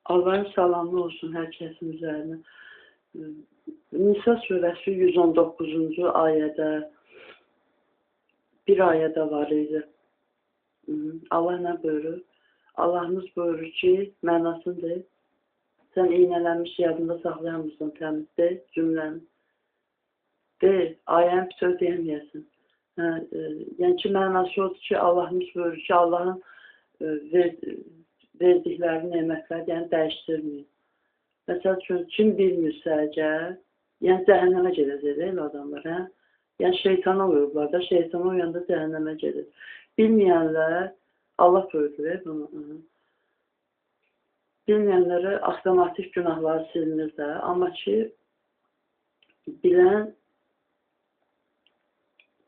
Allah'ın salamı olsun hər kəsin üzərinə. Nisa surəsi 119-cu ayədə, bir ayədə var idi. Allah nə buyurur? Allahımız buyurur ki, mənasındır. Sən iynələnmiş yadında saxlayamırsan təmizdir cümləni. Deyil, ayəni bütöv deyəməyəsin. Yəni ki, mənası odur ki, Allahımız buyurur ki, Allahın verdikləri nemətləri yəni dəyişdirməyin. Məsəl üçün, kim bilmirsə əgər, yəni cəhənnəmə gedəcək deyil adamlar, hə? Yəni şeytana uyurlar da, şeytana uyanda cəhənnəmə gedir. Bilməyənlər, Allah buyurur bunu. Bilməyənlərə avtomatik günahları silinir də, amma ki, bilən,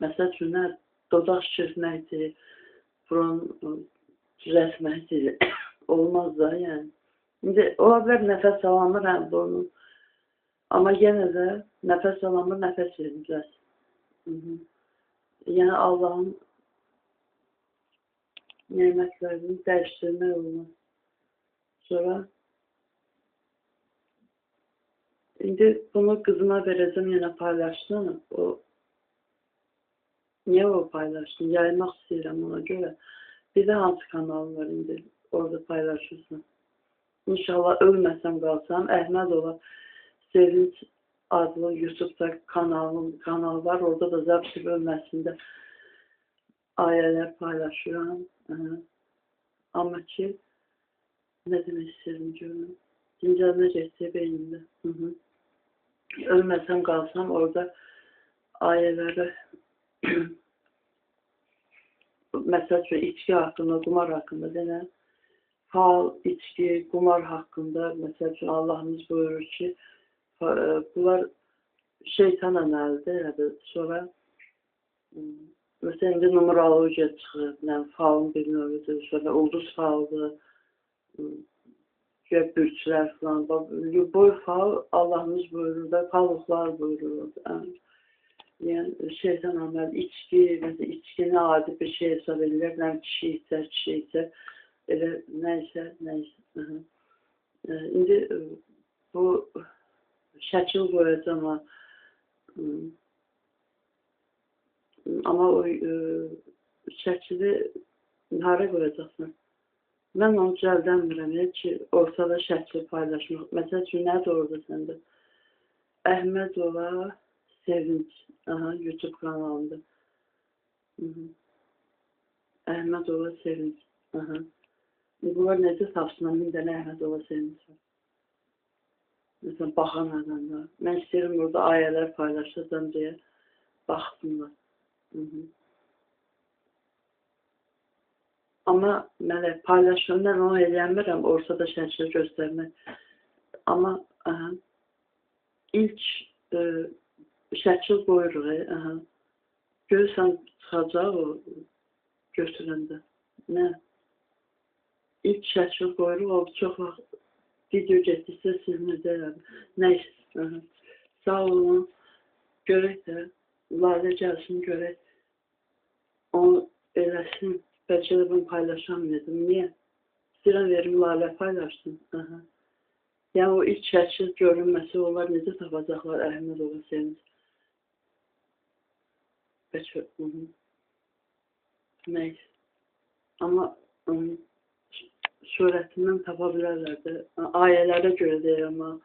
məsəl üçün, dodaq şişirtməkdir, burun düzəltməkdir, olmaz da, yəni. İndi, ola bilər nəfəs alanır, həm də onun, amma yenə də nəfəs alanır, nəfəs veriləcək. Yəni, Allahın nemətlərini dəyişdirmək olmaz. Sonra, indi bunu qızıma verəcəm, yenə paylaşdım. Niyə o paylaşdım? Yaymaq istəyirəm ona görə. Bir də hansı kanalım var indi, orada paylaşırsın. İnşallah ölməsəm qalsam, Əhmədova Sevinç adlı YouTube'da kanal var. Orada da Zabşi bölməsində ayələr paylaşıram. Amma ki, nə demək istəyirəm görürüm. Dincəlmə getdi beynimdə. Ölməsəm qalsam, orada ayələri məsəl üçün, içki haqqında, qumar haqqında denə, fal, içki, qumar haqqında, məsəl üçün, Allahımız buyurur ki, bunlar şeytan əməlidir, sonra məsələn, indi numerologiya çıxır, falın bir növüdür, sonra ulduz falıdır, bürçlər falan, boy fal, Allahımız buyurur da, palıqlar buyurur. Yəni, şeytan əməli, içki, məsələn, içkini adi bir şey hesab edilir, kişi içər, elə nəysə. İndi bu şəkil qoyacam, amma o şəkili hara qoyacaqsın? Mən onu cəldənmirəm ki, ortada şəkil paylaşmaq. Məsəl üçün, nədir orada səndə? Əhmədova Sevinç, YouTube kanalında. Əhmədova Sevinç. Bunlar necə tapsınlar? Min dənə Əhmədova Sevinç var. Məsələn, baxan adamlar. Mən istəyirəm burada ayələr paylaşacağım deyə baxsınlar. Amma mən paylaşımdan onu eləyəmirəm, ortada şəkil göstərmək. Amma ilk şəkil qoyuruq, görürsən çıxacaq o götürəndə. Nə? İlk şəkil qoyuruq, o çox vaxt video getdikcə silinir deyirəm. Nəysə, sağ olun, görək də, Lalə gəlsin, görək, onu eləsin, bəlkə də bunu paylaşamayacam. Niyə? İstəyirəm verim, Lalə paylaşsın. Yəni, o ilk şəkil görünməsi, onlar necə tapacaqlar Əhmədova Sevinç? Bəlkə, nəysə. Amma surətindən tapa bilərlər də. Ayələrə görə deyir, amma